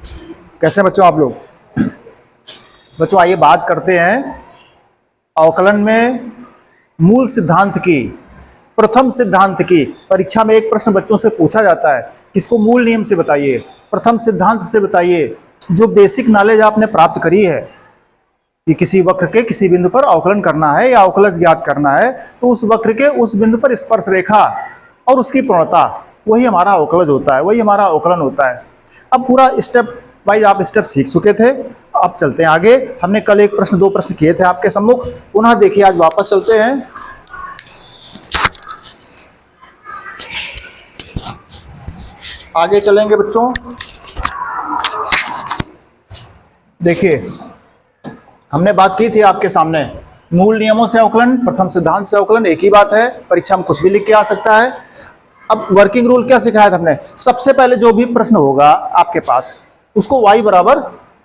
कैसे बच्चों आप लोग? बच्चों आइए बात करते हैं अवकलन में मूल सिद्धांत की, प्रथम सिद्धांत की। परीक्षा में एक प्रश्न बच्चों से पूछा जाता है, इसको मूल नियम से बताइए, प्रथम सिद्धांत से बताइए। जो बेसिक नॉलेज आपने प्राप्त करी है कि किसी वक्र के किसी बिंदु पर अवकलन करना है या अवकलज ज्ञात करना है, तो उस वक्र के उस बिंदु पर स्पर्श रेखा और उसकी पूर्णता, वही हमारा अवकलज होता है, वही हमारा अवकलन होता है। अब पूरा स्टेप वाइज आप स्टेप सीख चुके थे, अब चलते हैं आगे। हमने कल एक प्रश्न दो प्रश्न किए थे आपके सम्मुख, पुनः देखिए आज वापस चलते हैं। आगे चलेंगे बच्चों। देखिए हमने बात की थी आपके सामने, मूल नियमों से अवकलन, प्रथम सिद्धांत से अवकलन एक ही बात है, परीक्षा में कुछ भी लिख के आ सकता है। अब वर्किंग रूल क्या सिखाया था हमने? सबसे पहले जो भी प्रश्न होगा आपके पास, उसको y बराबर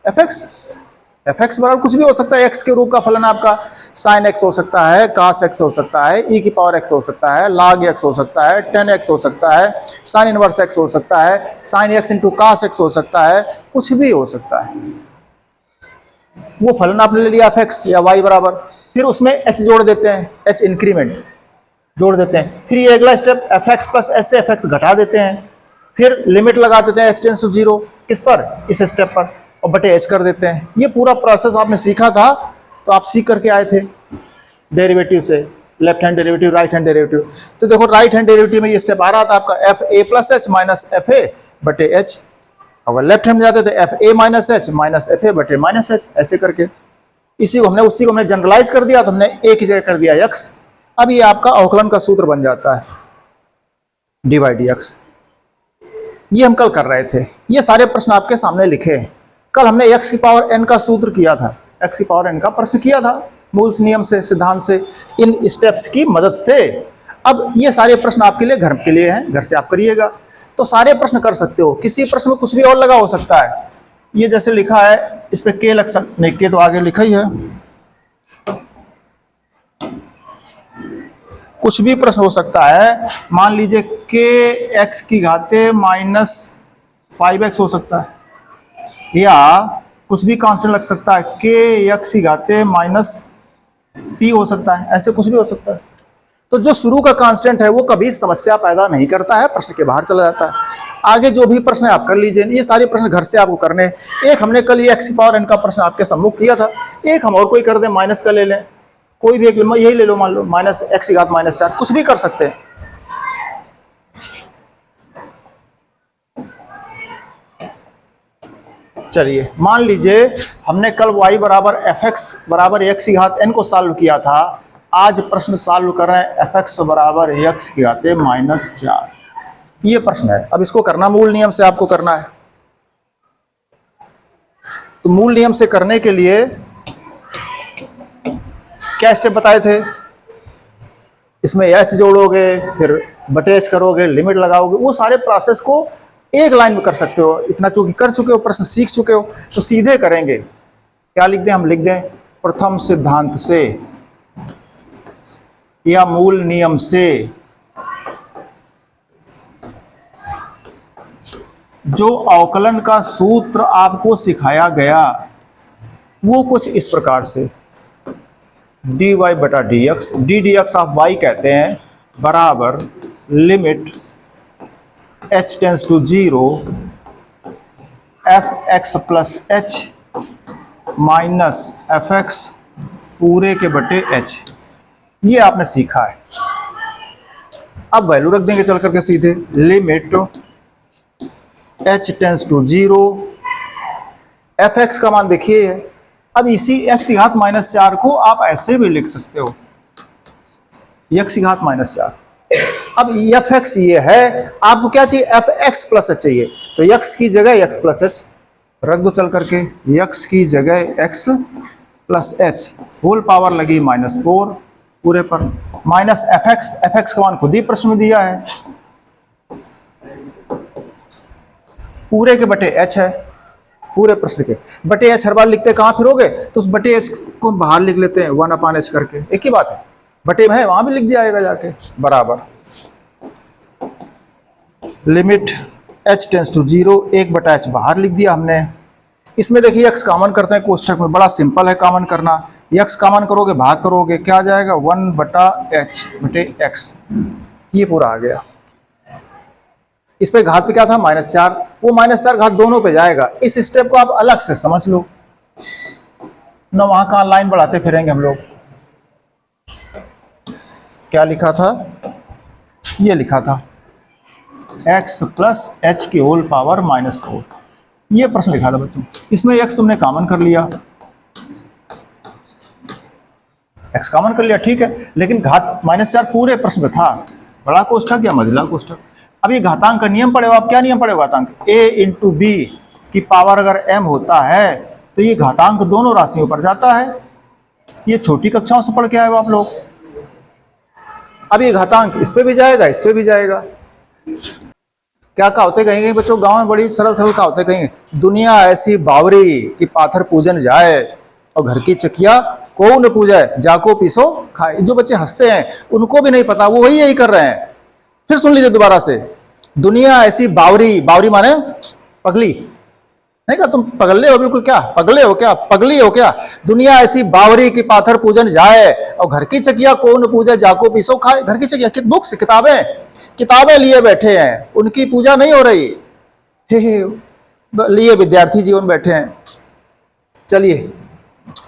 एफ एक्स बराबर कुछ भी हो सकता है, एक्स के रूप का फलन आपका साइन एक्स हो सकता है, कास एक्स हो सकता है, ई की पावर एक्स हो सकता है, log एक्स हो सकता है, टेन एक्स हो सकता है, साइन इनवर्स एक्स हो सकता है, sine x into cos x हो सकता है, कुछ भी हो सकता है। वो फलन आपने ले लिया एफ एक्स या वाई बराबर, फिर उसमें एच जोड़ देते हैं, एच इंक्रीमेंट जोड़ देते हैं, फिर ये अगला step F x plus H से एफ एक्स घटा देते हैं, फिर लिमिट लगा देते हैं एच टेंस टू जीरो, किस पर? इस स्टेप पर, और बटे एच कर देते हैं। ये पूरा प्रोसेस आपने सीखा था, तो आप सीख करके आए थे डेरिवेटिव से, left hand derivative, right hand derivative. तो देखो राइट हैंड डेरिवेटिव में ये स्टेप आ रहा था आपका F A plus h minus F A बटे एच, अगर लेफ्ट हैंड में जाते थे F A minus F A बटे माइनस एच, ऐसे करके उसी को हमने जनरलाइज कर दिया, तो हमने ए की जगह कर दिया एक्स। अब ये आपका अवकलन का सूत्र बन जाता है डी बाई डी एक्स। ये हम कल कर रहे थे, ये सारे प्रश्न आपके सामने लिखे हैं। कल हमने एक्स की पावर एन का सूत्र किया था, एक्स की पावर एन का प्रश्न किया था मूल नियम से, सिद्धांत से, इन स्टेप्स की मदद से। अब ये सारे प्रश्न आपके लिए घर के लिए हैं, घर से आप करिएगा, तो सारे प्रश्न कर सकते हो। किसी प्रश्न में कुछ भी और लगा हो सकता है, ये जैसे लिखा है इस पे के लग सकता, नहीं के तो आगे लिखा ही है, कुछ भी प्रश्न हो सकता है। मान लीजिए के एक्स की घाते माइनस 5x हो सकता है, या कुछ भी कांस्टेंट लग सकता है, के एक्स की घाते माइनस p हो सकता है, ऐसे कुछ भी हो सकता है। तो जो शुरू का कांस्टेंट है वो कभी समस्या पैदा नहीं करता है, प्रश्न के बाहर चला जाता है। आगे जो भी प्रश्न है आप कर लीजिए, ये सारे प्रश्न घर से आपको करने हैं। एक हमने कल ये एक्स की पावर एन का प्रश्न आपके सम्मुख किया था, एक हम और कोई कर दें, माइनस का ले लें, कोई भी एक यही ले लो, मान लो माइनस एक्स की घात माइनस 4, कुछ भी कर सकते हैं। चलिए मान लीजिए हमने कल y बराबर एफ एक्स बराबर एक्स की घात n को सॉल्व किया था, आज प्रश्न सॉल्व कर रहे हैं एफ एक्स बराबर एक्स की घाते माइनस 4। ये प्रश्न है, अब इसको करना मूल नियम से आपको करना है। तो मूल नियम से करने के लिए क्या स्टेप बताए थे? इसमें एच जोड़ोगे, फिर बटे एच करोगे, लिमिट लगाओगे, वो सारे प्रोसेस को एक लाइन में कर सकते हो। इतना चूंकि कर चुके हो, प्रश्न सीख चुके हो, तो सीधे करेंगे। क्या लिख दें? हम लिख दें प्रथम सिद्धांत से या मूल नियम से जो अवकलन का सूत्र आपको सिखाया गया वो कुछ इस प्रकार से, dy बटा d x, d d x आप y कहते हैं, बराबर limit h tends to 0 f x plus h minus f x पूरे के बटे h। ये आपने सीखा है। अब वैल्यू रख देंगे चल करके सीधे, limit h tends to 0 f x का मान देखिए। अब इसी एक्स की घात माइनस 4 को आप ऐसे भी लिख सकते हो, एक्स की घात माइनस 4। अब एफ एक्स ये है, आपको क्या चाहिए? एफ एक्स प्लस एच चाहिए, तो एक्स की जगह एक्स प्लस एच रख दो चल करके, एक्स की जगह x plus h whole power लगी -4 पूरे पर, माइनस एफ एक्स का मान खुद ही प्रश्न में दिया है, पूरे के बटे एच है, पूरे प्रश्न के बटे एच हर बार लिखते कहाँ फिरोगे? तो उस बटे एच को बाहर लिख लेते हैं 1/h करके, एक ही बात है, बटे में है वहां भी लिख दिया जाएगा जाके, बराबर limit h tends to 0, 1/h बाहर लिख दिया हमने। इसमें देखिए x कॉमन करते हैं कोष्ठक में, बड़ा सिंपल है कॉमन करना। x कॉमन करोगे भाग करोगे क्या आ जाएगा 1/h/x, ये पूरा आ गया। इस पे घात पे क्या था -4, वो -4 घात दोनों पे जाएगा। इस स्टेप को आप अलग से समझ लो ना, वहां कहां लाइन बढ़ाते फिरेंगे हम लोग। क्या लिखा था, ये लिखा था x + h की होल पावर -4, ये प्रश्न लिखा था बच्चों। इसमें x तुमने कॉमन कर लिया, x कॉमन कर लिया ठीक है, लेकिन घात -4 पूरे प्रश्न में था, बड़ा कोष्ठक या मझला कोष्ठक। अब ये घातांक का नियम पढ़े हो आप, क्या नियम पढ़े हो घातांक, a × b की पावर अगर m होता है तो ये घातांक दोनों राशियों पर जाता है। ये छोटी कक्षाओं से पढ़ के आए हो आप लोग। अब ये घातांक इस पे भी जाएगा, इस पे भी जाएगा। क्या कहावतें कहेंगे बच्चों, गांव में बड़ी सरल सरल कहावतें कहेंगे, दुनिया ऐसी बावरी कि पाथर पूजन जाए और घर की चकिया को न पूजे, जाको पीसो खाए। जो बच्चे हंसते हैं उनको भी नहीं पता, वो वही यही कर रहे हैं। फिर सुन लीजिए दोबारा से, दुनिया ऐसी बावरी, बावरी माने पगली, नहीं कहा तुम पगले हो बिल्कुल, क्या पगले हो क्या, पगली हो क्या। दुनिया ऐसी बावरी की पाथर पूजन जाए और घर की चकिया कौन पूजा, जाको पीसो खाए। घर की चकिया बुक्स, किताबें लिए बैठे हैं, उनकी पूजा नहीं हो रही, लिए विद्यार्थी जीवन बैठे हैं। चलिए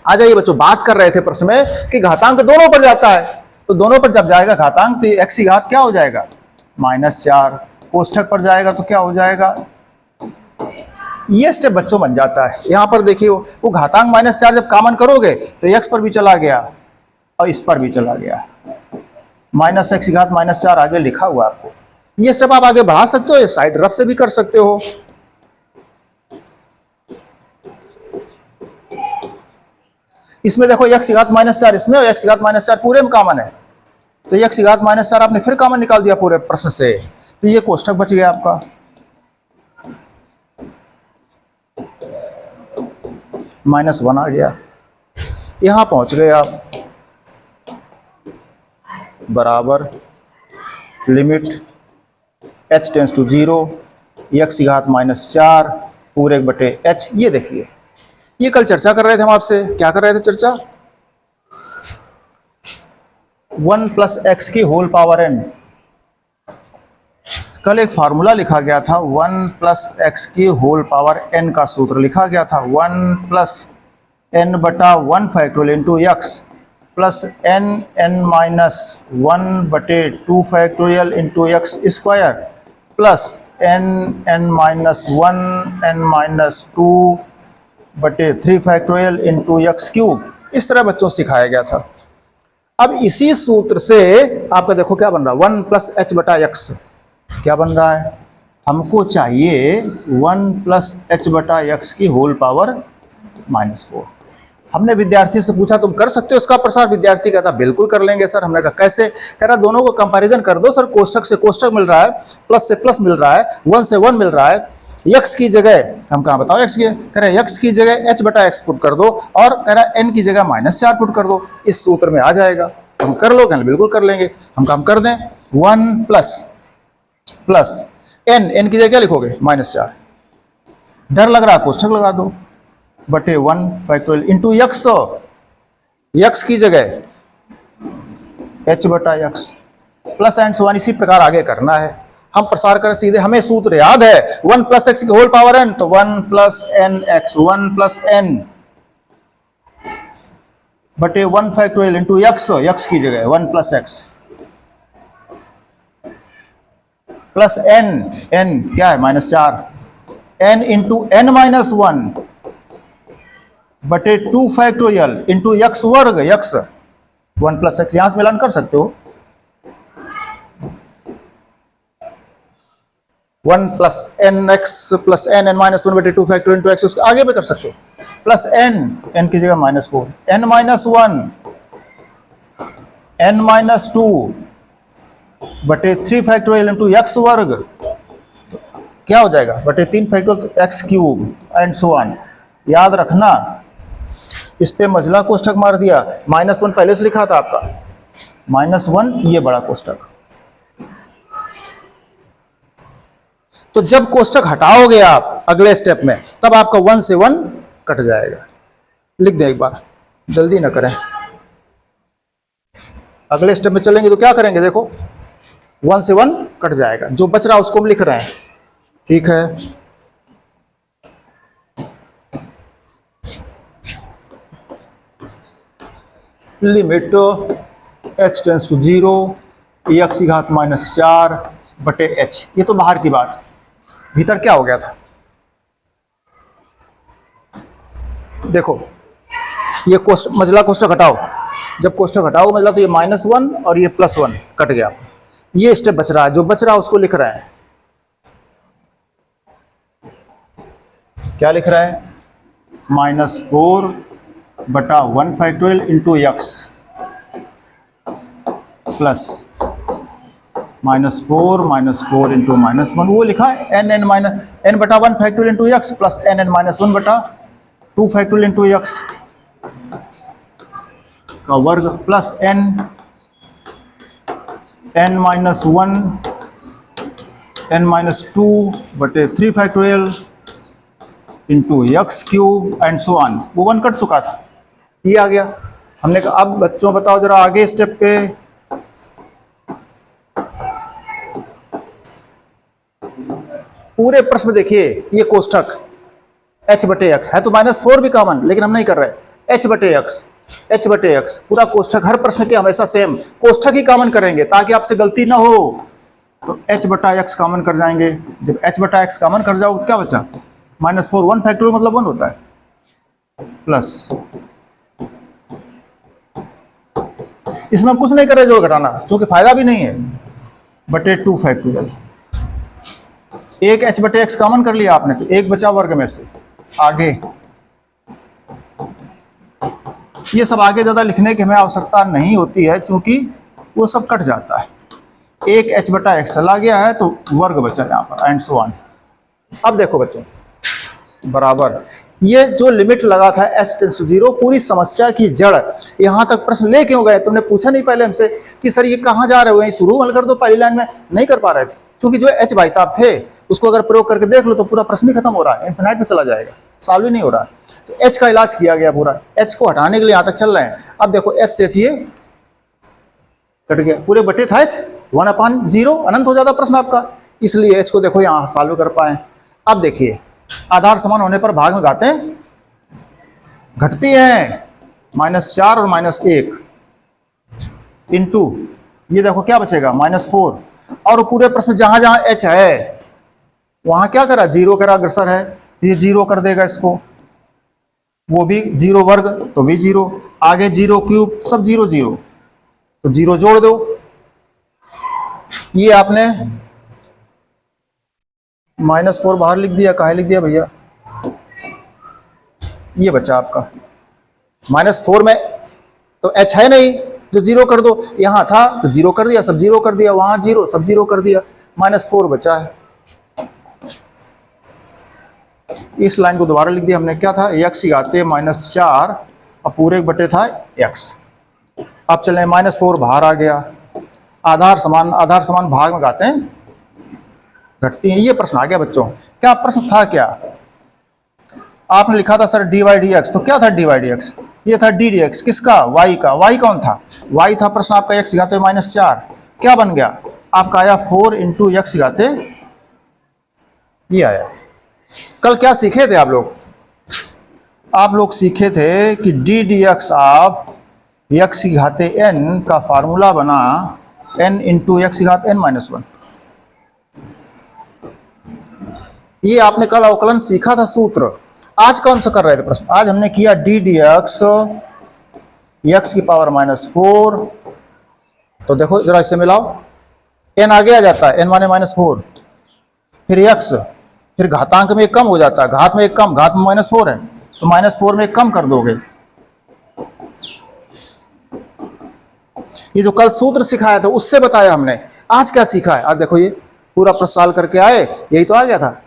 आ जाइए बच्चों, बात कर रहे थे प्रश्न में कि घातांक दोनों पर जाता है, तो दोनों पर जब जाएगा घातांक तो x की घात क्या हो जाएगा -4, कोष्ठक पर जाएगा तो क्या हो जाएगा, ये स्टेप बच्चों बन जाता है। यहां पर देखिए वो घातांक -4 जब कॉमन करोगे तो x पर भी चला गया और इस पर भी चला गया, -x की घात -4 आगे लिखा हुआ आपको। ये स्टेप आप आगे बढ़ा सकते हो, ये साइड रफ से भी कर सकते हो। इसमें देखो x की घात -4 इसमें और x की घात -4 पूरे में कॉमन है, तो x की घात -4 आपने फिर कॉमन निकाल दिया पूरे प्रश्न से, तो ये कोष्ठक बच गया आपका। -1 आ गया, यहां पहुंच गए आप, बराबर limit h tends to 0, x की घात -4 पूरे 1/h। ये देखिए, ये कल चर्चा कर रहे थे हम आपसे, क्या कर रहे थे चर्चा, 1 + x की होल पावर n। कल एक फार्मूला लिखा गया था, 1 + x की होल पावर n का सूत्र लिखा गया था, 1 + n/1 factorial into x plus n(-1/2 factorial into x square plus n(-1 n-2/3 factorial into x cube. इस तरह बच्चों से सिखाया गया था। अब इसी सूत्र से आपका देखो क्या बन रहा है, 1 + h/x क्या बन रहा है, हमको चाहिए 1 + h/x की होल पावर -4। हमने विद्यार्थी से पूछा तुम कर सकते हो इसका प्रसार, विद्यार्थी कहता बिल्कुल कर लेंगे सर। हमने कहा कैसे, कह रहा दोनों को कंपैरिजन कर दो सर, कोष्ठक से कोष्ठक मिल रहा है, प्लस से प्लस मिल रहा है, 1 से 1 मिल रहा है, x की जगह हम कहा बताओ x की, कह रहे x की जगह h/x पुट कर दो और कह रहा n की जगह -4 पुट कर दो, इस सूत्र में आ जाएगा। हम कर लो, कहने बिल्कुल कर लेंगे। हम काम कर दें, 1 प्लस n की जगह क्या लिखोगे -4, डर लग रहा है कोष्ठक लगा दो, बटे 1 फैक्टोरियल इंटू x की जगह h/x plus and so on, इसी प्रकार आगे करना है। हम प्रसार करें सीधे, हमें सूत्र याद है 1 + x की होल पावर n, तो 1 + nx 1 + n बटे 1 फैक्टोरियल इंटू x की जगह 1 + x प्लस n क्या है -4, n इंटू n-1 बटे 2 फैक्टोरियल इंटू x वर्ग, x 1 + x यहां से मिलान कर सकते हो, 1 + nx प्लस n(-1 बटे 2 फैक्टोरियल इंटू x, उसके आगे भी कर सकते हो, प्लस n की जगह -4, n-1 n-2 बटे 3 फैक्टोरियल इंटू x वर्ग क्या हो जाएगा, बटे 3 factorial x cube and so on. याद रखना, इस पे मझला कोष्ठक मार दिया, -1 पहले से लिखा था आपका, -1 ये बड़ा कोष्ठक। तो जब कोष्टक हटाओगे आप अगले स्टेप में, तब आपका 1 से 1 कट जाएगा। लिख दें एक बार, जल्दी ना करें। अगले स्टेप में चलेंगे तो क्या करेंगे, देखो 1 से 1 कट जाएगा, जो बच रहा उसको हम लिख रहे हैं। ठीक है, limit h tends to 0 x की घात -4 बटे h। ये तो बाहर की बात, भीतर क्या हो गया था, देखो ये मझला कोष्टक हटाओ, जब कोष्टक हटाओ मझला तो ये -1 और ये +1 कट गया। ये स्टेप बच रहा है, जो बच रहा है उसको लिख रहे हैं। क्या लिख रहा है, -4 बटा 1 factorial into x plus -4 into -1, वो लिखा है n बटा 1 factorial into x plus n-1 बटा 2 फैक्टोरियल इंटू x का वर्ग प्लस n-1 n-2 बटे 3 factorial into x cube and so on. वो 1 कट चुका था, ये आ गया। हमने कहा अब बच्चों बताओ जरा आगे स्टेप पे, पूरे प्रश्न देखिए, ये कोष्टक h बटे x है तो -4 भी कॉमन, लेकिन हम नहीं कर रहे। h बटे x पूरा कोष्टक, हर प्रश्न के हमेशा सेम कोष्टक ही कॉमन करेंगे ताकि आपसे गलती ना हो। तो h बटा x कॉमन कर जाएंगे, जब h बटा x कॉमन कर जाओगे तो क्या बचा, -4 1 फैक्टोरियल मतलब 1 होता है, प्लस इसमें हम कुछ नहीं कर रहे जोड़ घटाना, क्योंकि फायदा भी नहीं है, बटे 2 फैक्टोरियल। एक h बटे x कॉमन कर लिया आपने तो एक बचा वर्ग में से। आगे ये सब आगे ज़्यादा लिखने की हमें आवश्यकता नहीं होती है, क्योंकि वो सब कट जाता है। एक h बटा x चला गया है तो वर्ग बचा यहाँ पर, एंड सो ऑन। अब देखो बच्चों, बराबर ये जो लिमिट लगा था h टेंस टू 0, पूरी समस्या की जड़ यहाँ तक प्रश्न ले क्यों गए, तुमने पूछा नहीं पहले हमसे कि सर ये कहाँ जा रहे हो, यहीं शुरू हल कर दो, पहली लाइन में नहीं कर पा रहे थे, क्योंकि जो h भाई साहब थे उसको अगर प्रयोग करके देख लो तो पूरा प्रश्न ही खत्म हो रहा है, इन्फिनाइट में चला जाएगा, सॉल्व ही नहीं हो रहा है। तो h का इलाज किया गया पूरा, h को हटाने के लिए यहाँ तक चल रहे हैं। अब देखो h से h ये कट गया, पूरे बटे था h 1/0, अनंत हो जाता प्रश्न आपका, इसलिए h को देखो यहाँ सॉल्व कर पाए। अब देखिए आधार समान होने पर भाग में घातें घटती हैं, -4 और -1 इंटू ये देखो क्या बचेगा, -4, और पूरे प्रश्न जहां जहां h है वहां क्या करा, 0 करा, अग्रसर है ये 0 कर देगा इसको, वो भी 0 वर्ग तो भी 0, आगे 0 क्यूब सब 0 0, तो 0 जोड़ दो। ये आपने -4 बाहर लिख दिया, कहाँ लिख दिया भैया, ये बचा आपका -4 में तो h है नहीं, जो 0 कर दो, यहां था तो 0 कर दिया, सब 0 कर दिया, वहां 0 सब 0 कर दिया, -4 बचा है। इस लाइन को दोबारा लिख दिया हमने, क्या था, x की घाते -4 और पूरे बटे था x। अब चले -4 बाहर आ गया, आधार समान भाग में घाते घटती हैं, ये प्रश्न आ गया बच्चों। क्या प्रश्न था, क्या आपने लिखा था सर dy dx, तो क्या था dy dx, ये था d dx, किसका, y का, y कौन था, y था प्रश्न आपका x की घाते -4, क्या बन गया आपका, आया 4 इंटू x की घाते, ये आया। कल क्या सीखे थे आप लोग सीखे थे कि d dx ऑफ x की घाते n का फार्मूला बना n इंटू x की घात n-1। ये आपने कल अवकलन सीखा था सूत्र। आज कौन सा कर रहे थे प्रश्न, आज हमने किया d dx x की पावर -4, तो देखो जरा इससे मिलाओ, n आगे आ जाता है, n माने -4, फिर x, फिर घातांक में एक कम हो जाता है, घात में एक कम, घात में -4 है तो -4 में एक कम कर दोगे। ये जो कल सूत्र सिखाया था उससे बताया हमने, आज क्या सीखा है, आज देखो ये पूरा प्रश्न सॉल्व करके आए, यही तो आ गया था,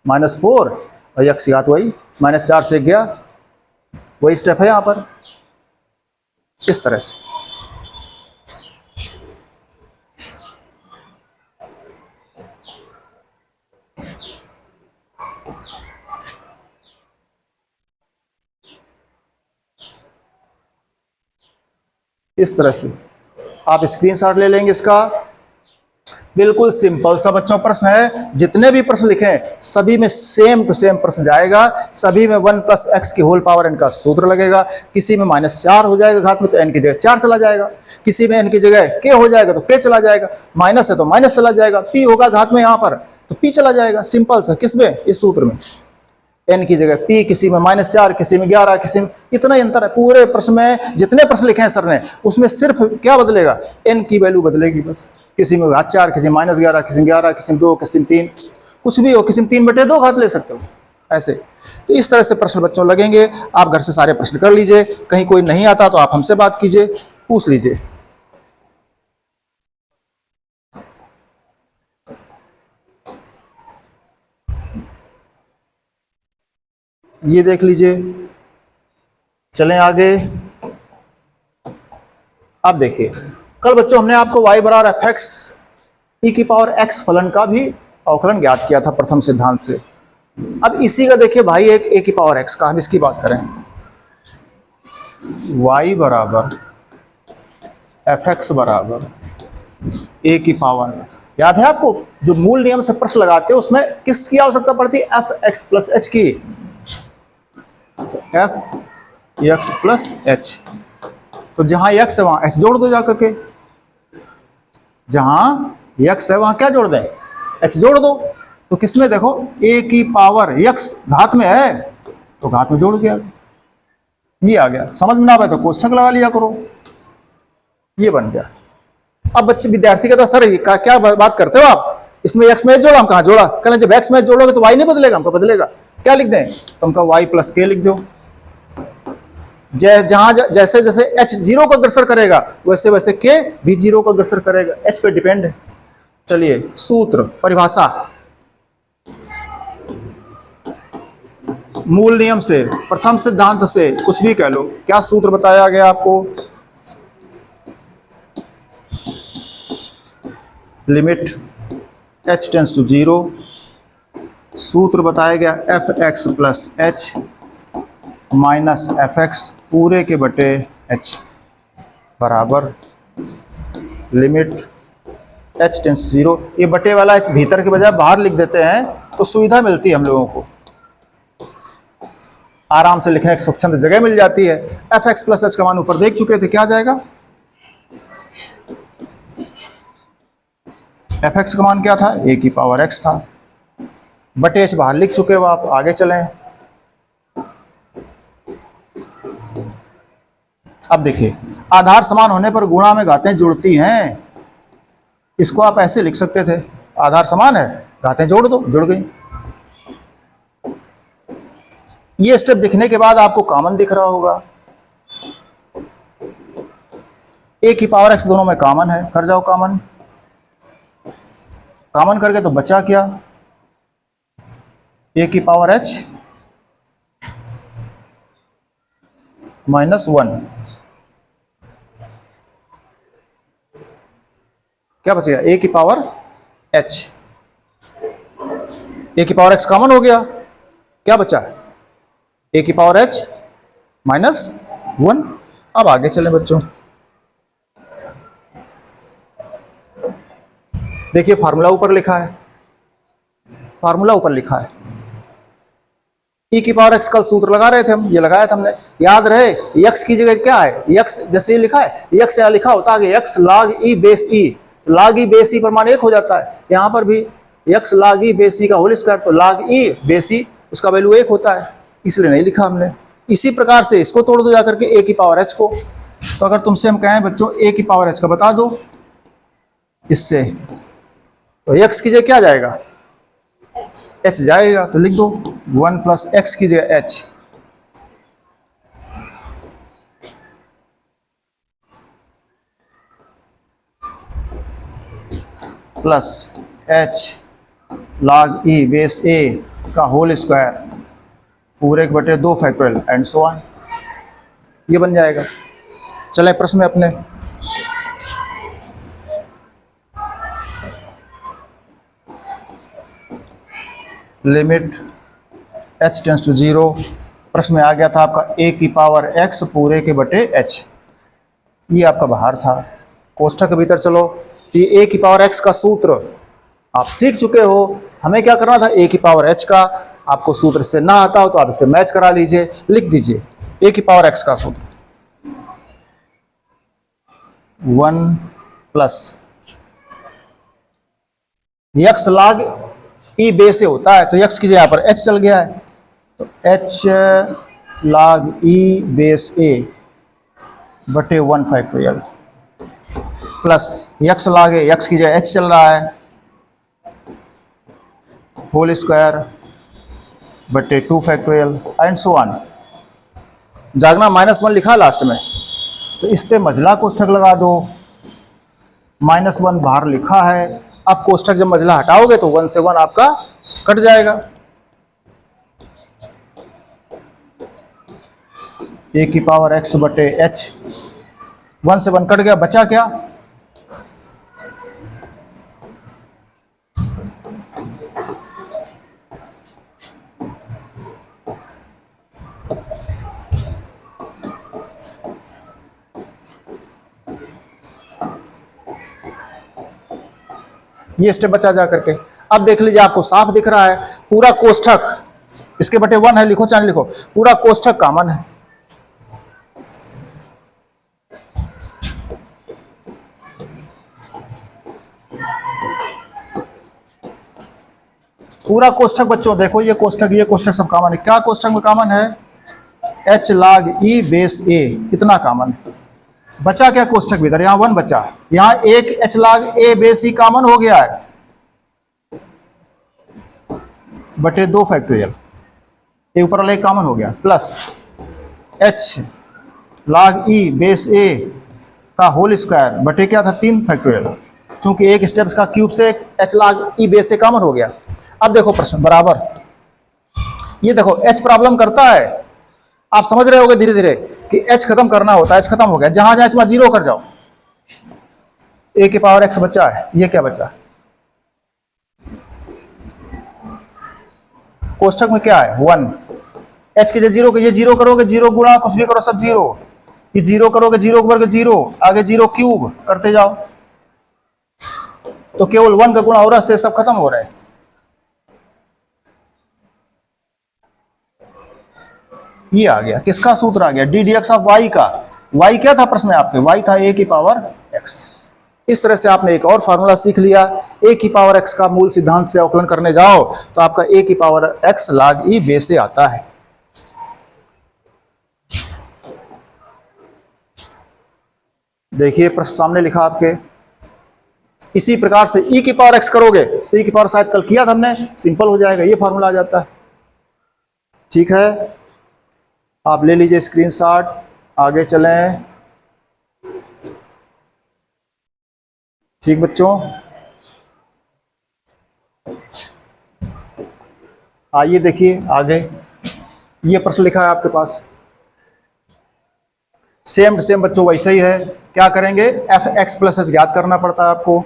-4 और x की घात वही -4 से गया, वही स्टेप है यहाँ पर, इस तरह से। इस तरह से आप स्क्रीनशॉट ले लेंगे इसका। बिल्कुल सिंपल सा बच्चों प्रश्न है, जितने भी प्रश्न लिखे हैं सभी में सेम टू सेम प्रश्न जाएगा। सभी में 1 + x की होल पावर n का सूत्र लगेगा। किसी में -4 हो जाएगा घात में तो n की जगह 4 चला जाएगा, किसी में n की जगह k हो जाएगा तो k चला जाएगा, माइनस है तो माइनस चला जाएगा, p होगा घात में यहाँ पर तो p चला जाएगा। सिंपल सा, किसमें, इस सूत्र में n की जगह p, किसी में -4, किसी में 11, किसी में, इतना ही अंतर है। पूरे प्रश्न में जितने प्रश्न लिखे हैं सर ने उसमें सिर्फ क्या बदलेगा, n की वैल्यू बदलेगी बस। किसी में +4, किसी में -11, किसी में 11, किसी में 2, किसी में 3, कुछ भी हो, किसी में 3/2 घात ले सकते हो ऐसे। तो इस तरह से प्रश्न बच्चों लगेंगे। आप घर से सारे प्रश्न कर लीजिए, कहीं कोई नहीं आता तो आप हमसे बात कीजिए, पूछ लीजिए। ये देख लीजिए, चलें आगे। अब देखिए, कल बच्चों हमने आपको y = fx e⁻x फलन का भी अवकलन ज्ञात किया था प्रथम सिद्धांत से। अब इसी का देखिए भाई एक e⁻x का, हम इसकी बात करें। y = fx = e⁻x। याद है आपको, जो मूल नियम से प्रश्न लगाते हैं उसमें किसकी आवश्यकता पड़ती है, fx + h की। तो fx + h, तो जहां x है वहां h जोड़ दो जाकर के, जहां x है वहां क्या जोड़ दें, h जोड़ दो। तो किसमें देखो, e⁻x घात में है तो घात में जोड़ दिया, ये आ गया। समझ में ना आए तो कोष्ठक लगा लिया करो, ये बन गया। अब बच्चे विद्यार्थी कहता सर ये क्या बात करते हो आप, इसमें x में जोड़ा, हम कहाँ जोड़ा, कहना जब x में जोड़ोगे तो y नहीं बदलेगा, हमको बदलेगा। क्या लिख दें, तो हमको y + k लिख दो। जहां जैसे जैसे h 0 को अग्रसर करेगा वैसे वैसे k भी 0 को अग्रसर करेगा, h पे डिपेंड है। चलिए सूत्र, परिभाषा, मूल नियम से, प्रथम सिद्धांत से, कुछ भी कह लो, क्या सूत्र बताया गया आपको, लिमिट h टेंड्स टू 0, सूत्र बताया गया fx + h - fx पूरे के बटे h बराबर लिमिट h टेंड्स 0। ये बटे वाला h भीतर के बजाय बाहर लिख देते हैं तो सुविधा मिलती है हम लोगों को, आराम से लिखने की स्वच्छंद जगह मिल जाती है। fx + h का मान ऊपर देख चुके थे, क्या आ जाएगा, fx का मान क्या था, e⁻x था, बटे h बाहर लिख चुके हो आप। आगे चलें। अब देखिए, आधार समान होने पर गुणा में घातें जुड़ती हैं। इसको आप ऐसे लिख सकते थे, आधार समान है, घातें जोड़ दो, जुड़ गई। ये स्टेप दिखने के बाद आपको कॉमन दिख रहा होगा, e⁻x दोनों में कॉमन है, कर जाओ कॉमन। कॉमन करके तो बचा क्या, e⁻h -1, क्या बचेगा, e⁻h, e⁻x कॉमन हो गया, क्या बचा, e⁻h -1। अब आगे चलें बच्चों, देखिए फार्मूला ऊपर लिखा है, फार्मूला ऊपर लिखा है, e⁻x कल सूत्र लगा रहे थे हम, ये लगाया था हमने, याद रहे x की जगह क्या है, x जैसे ये लिखा है, x यहाँ लिखा होता है x log e base e, log e base e पर मान 1 हो जाता है। यहाँ पर भी x log e base e का होल स्क्वायर, तो log e बेस e उसका वैल्यू 1 होता है, इसलिए नहीं लिखा हमने। इसी प्रकार से इसको तोड़ दो जाकर के e⁻h को। तो अगर तुमसे हम कहें बच्चों e⁻h का बता दो इससे, तो x की जगह क्या जाएगा, h जाएगा, तो लिख दो 1 + x की जगह h plus h log e base a का होल स्क्वायर पूरे के बटे 2 फैक्टोरियल एंड सो ऑन, ये बन जाएगा। चले प्रश्न में अपने, लिमिट h टेंड्स टू 0, प्रश्न में आ गया था आपका e⁻x पूरे के बटे h, ये आपका बाहर था। कोष्ठक के भीतर चलो, ये ए की पावर एक्स का सूत्र आप सीख चुके हो। हमें क्या करना था, ए की पावर एच का। आपको सूत्र से ना आता हो तो आप इसे मैच करा लीजिए, लिख दीजिए ए की पावर एक्स का सूत्र 1 प्लस यक्स लाग ई बे से होता है, तो यक्स की जगह पर एच चल गया है, तो एच लाग ई बेस ए बटे 1 फैक्टोरियल प्लस यक्स लाग ए, यक्स की जगह एच चल रहा है, होल स्क्वायर बटे 2 फैक्टोरियल एंड सो ऑन। जागना -1 लिखा लास्ट में, तो इस पे मझला कोष्ठक लगा दो। -1 बाहर लिखा है, अब कोष्ठक जब मझला हटाओगे तो 1 से 1 आपका कट जाएगा। ए की पावर एक्स बटे एच, 1 से 1 कट गया, बचा क्या, ये स्टेप बचा जा करके। अब देख लीजिए, आपको साफ दिख रहा है पूरा कोष्ठक इसके बटे 1 है, लिखो चाहे लिखो, पूरा कोष्ठक कॉमन है। पूरा कोष्ठक बच्चों देखो, ये कोष्ठक सब कॉमन है। क्या कोष्ठक में कॉमन है, एच लाग ई बेस ए, इतना कॉमन है। बचा क्या कोष्ठक भीतर, यहां 1 बचा, यहां एक एच लाग ए बेस ई कॉमन हो गया है बटे 2 फैक्टोरियल, ए ऊपर वाला एक कॉमन हो गया, प्लस एच लाग ई बेस ए का होल स्क्वायर बटे क्या था 3 फैक्टोरियल, चूंकि एक स्टेप्स का क्यूब से एच लाग ई बेस ए कॉमन हो गया। अब देखो प्रश्न बराबर, ये देखो एच प्रॉब्लम करता है, आप समझ रहे होगे धीरे धीरे कि एच खत्म करना होता है, एच खत्म हो गया, जहां जहां एच वहां 0 कर जाओ। ए की पावर एक्स बचा है, ये क्या बचा, कोष्ठक में क्या है 1, एच के 0 ये 0 करोगे, 0 गुणा कुछ भी करो सब 0, ये 0 करोगे 0 के वर्ग 0, आगे 0 क्यूब करते जाओ, तो केवल 1 का गुणा हो रहा है, से सब खत्म हो रहा है। ये आ गया, किसका सूत्र आ गया, d d x of y का। वाई क्या था प्रश्न में आपके, वाई था ए की पावर एक्स। इस तरह से आपने एक और फार्मूला सीख लिया, ए की पावर एक्स का मूल सिद्धांत से अवकलन करने जाओ तो आपका ए की पावर एक्स लाग ई बे से आता है। देखिए प्रश्न सामने लिखा आपके, इसी प्रकार से ई की पावर एक्स करोगे तो ई की पावर शायद कल किया था हमने, सिंपल हो जाएगा, ये फार्मूला आ जाता है। ठीक है, आप ले लीजिए स्क्रीनशॉट, आगे चलें। ठीक बच्चों, आइए देखिए आगे, ये प्रश्न लिखा है आपके पास, सेम टू सेम बच्चों वैसे ही है। क्या करेंगे, एफ एक्स प्लस एस ज्ञात करना पड़ता है आपको।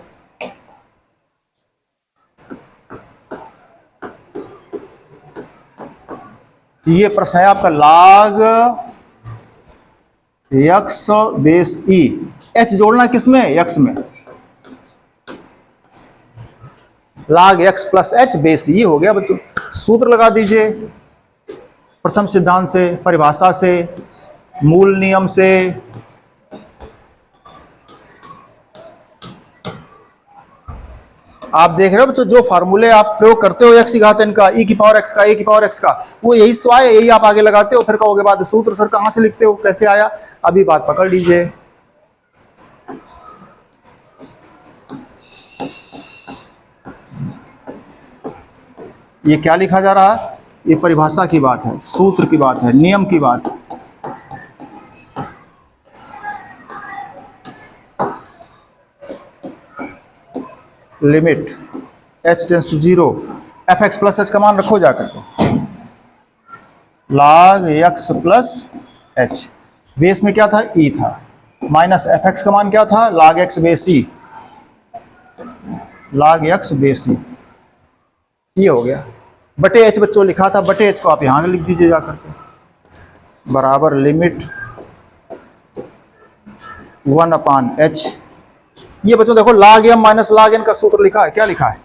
ये प्रश्न है आपका, लाग यक्स बेस ई, एच जोड़ना किसमें, यक्स में, लाग एक्स प्लस एच बेस ई हो गया बच्चों। सूत्र लगा दीजिए, प्रथम सिद्धांत से, परिभाषा से, मूल नियम से, आप देख रहे हो बच्चों, जो फार्मूले आप प्रयोग करते हो एक्स की घात n का, ई की पावर एक्स का, ए की पावर एक्स का, वो यही तो आए, यही आप आगे लगाते हो, फिर कहोगे बाद सूत्र सर कहां से लिखते हो, कैसे आया, अभी बात पकड़ लीजिए। ये क्या लिखा जा रहा है, ये परिभाषा की बात है, सूत्र की बात है, नियम की बात है। Limit h tends to 0, f x plus h का मान रखो जाकर के, log x plus h, base में क्या था e था, माइनस एफ एक्स का मान क्या था, log x base e, log x base e, ये हो गया। बटे h बच्चों लिखा था, बटे h को आप यहां लिख दीजिए जाकर के, बराबर लिमिट 1/h। ये बच्चों देखो log m minus log n का सूत्र लिखा है, क्या लिखा है?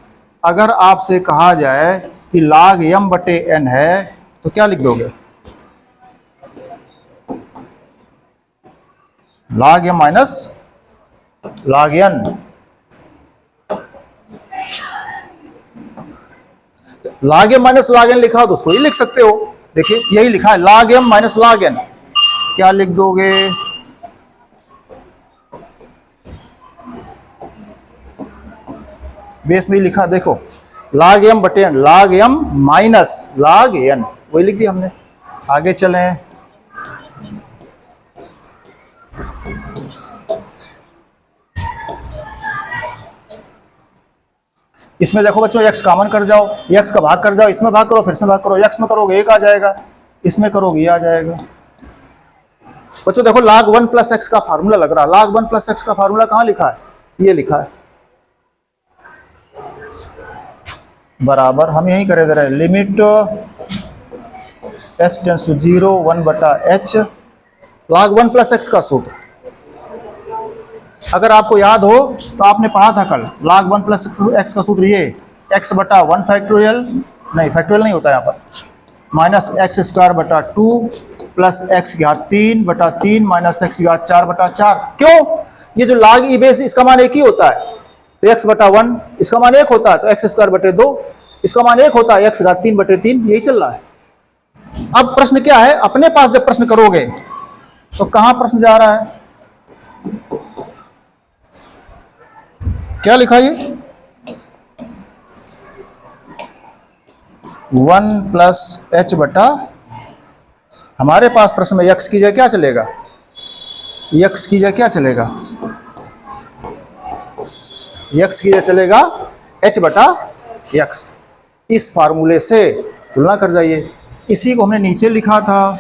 अगर आपसे कहा जाए कि log m बटे n है तो क्या लिख दोगे? log m minus log n। log m minus log n लिखा हो तो उसको ही लिख सकते हो। देखिए यही लिखा है log m minus log n, क्या लिख दोगे? बेस में लिखा देखो log m बटे n, log m minus log n, वही लिख दिया हमने। आगे चलें, इसमें देखो बच्चों x कॉमन कर जाओ, x का भाग कर जाओ, इसमें भाग करो फिर से भाग करो, x में करोगे 1 आ जाएगा, इसमें करोगे ये आ जाएगा। बच्चों देखो log 1 प्लस एक्स का फार्मूला लग रहा है, log 1 प्लस एक्स का फार्मूला कहाँ लिखा है? ये लिखा है, बराबर हम यही करे दे रहे हैं, limit s tends to 0 1/h log 1 plus x का सूत्र। अगर आपको याद हो तो आपने पढ़ा था कल log 1 प्लस एक्स का सूत्र, ये x बटा 1 फैक्टोरियल, नहीं फैक्टोरियल नहीं होता यहाँ पर, माइनस एक्स स्क्वायर बटा 2 प्लस एक्स घात 3 बटा 3 माइनस एक्स घात 4 बटा 4। क्यों? ये जो log e बेस इसका मान 1 ही होता है, तो x बटा 1 इसका मान 1 होता है, तो एक्स स्क्वायर बटे 2 इसका मान 1 होता है, x घात 3 बटे 3, यही चल रहा है। अब प्रश्न क्या है, अपने पास जब प्रश्न करोगे तो कहां प्रश्न जा रहा है? क्या लिखा ये? 1 प्लस h बटा, हमारे पास प्रश्न में x की जगह क्या चलेगा? x की जगह क्या चलेगा? x की जगह चलेगा h बटा x। इस फार्मूले से तुलना कर जाइए, इसी को हमने नीचे लिखा था,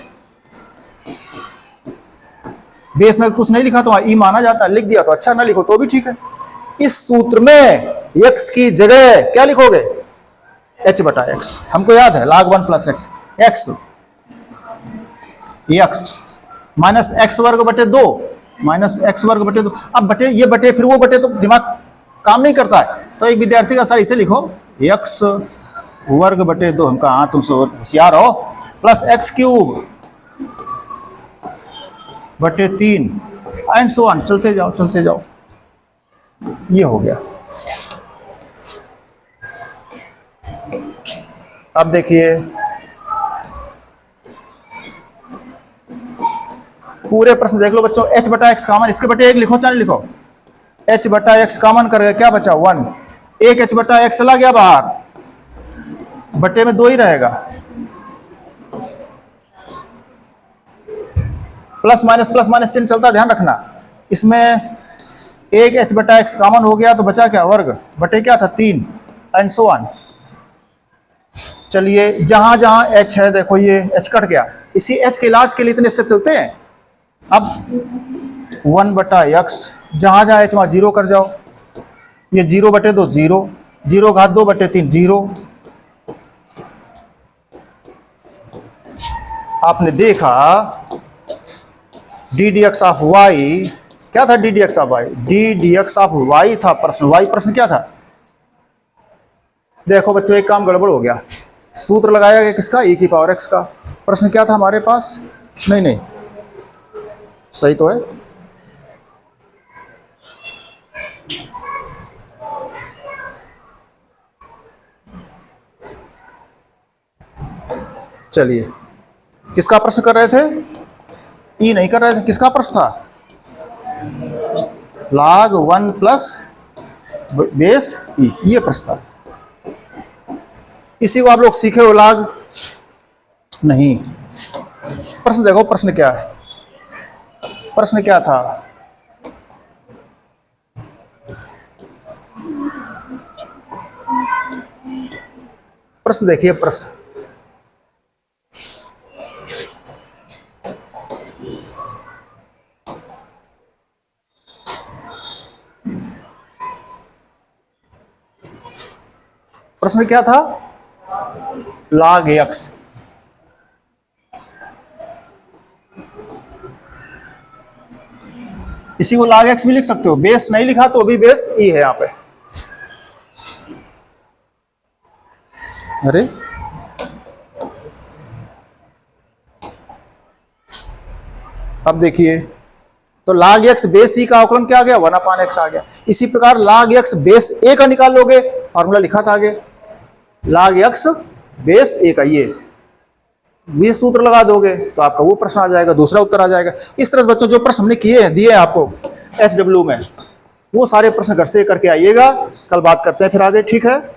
बेस में कुछ नहीं लिखा तो ई माना जाता, लिख दिया तो अच्छा, ना लिखो तो भी ठीक है। इस सूत्र में x की जगह क्या लिखोगे? h बटा x, हमको याद है log 1 plus x, x minus x वर्ग बटे 2, माइनस एक्स वर्ग बटे 2। अब बटे ये बटे फिर वो बटे तो दिमाग काम नहीं करता है, तो एक विद्यार्थी का सर इसे लिखो x वर्ग बटे 2, हम कहा हाँ तुम होशियार हो, प्लस एक्स क्यूब बटे 3 एंड सो ऑन, चलते जाओ चलते जाओ। ये हो गया। अब देखिए पूरे प्रश्न देख लो बच्चों, h बटा x कॉमन, इसके बटे 1 लिखो चाहे लिखो, h बटा x कॉमन कर गया, क्या बचा 1, एक h बटा x चला गया बाहर, बटे में 2 ही रहेगा, प्लस माइनस चिन्ह चलता, ध्यान रखना। इसमें एक h बटा x कॉमन हो गया तो बचा क्या, वर्ग बटे क्या था 3 एंड सो ऑन। चलिए जहां जहां h है देखो ये h कट गया, इसी h के इलाज के लिए इतने स्टेप चलते हैं। अब 1 बटा x, जहां जहां h वहां 0 कर जाओ, ये 0 बटे 2 0, 0 घात 2 बटे 3 0। आपने देखा d d x of y, क्या था d d x of y, d d x of y था प्रश्न, वाई प्रश्न क्या था? देखो बच्चों एक काम गड़बड़ हो गया, सूत्र लगाया गया किसका, e की पावर x का, प्रश्न क्या था हमारे पास, नहीं नहीं सही तो है, चलिए किसका प्रश्न कर रहे थे, ई नहीं कर रहे थे, किसका प्रश्न था, log 1 प्लस बेस ई, ये प्रश्न था। इसी को आप लोग सीखे हो log नहीं। प्रश्न देखो प्रश्न क्या है, प्रश्न क्या था, प्रश्न देखिए, प्रश्न प्रश्न क्या था, log x, इसी को log x भी लिख सकते हो, बेस नहीं लिखा तो भी बेस e है यहाँ पे। अरे अब देखिए, तो log x बेस e का अवकलन क्या आ गया, 1/x आ गया। इसी प्रकार log x बेस a का निकाल लोगे, फॉर्मूला लिखा था आगे, log x बेस a का ये सूत्र लगा दोगे तो आपका वो प्रश्न आ जाएगा, दूसरा उत्तर आ जाएगा। इस तरह से बच्चों जो प्रश्न हमने किए हैं, दिए हैं आपको SW में, वो सारे प्रश्न घर से करके आइएगा। कल बात करते हैं फिर आगे, ठीक है।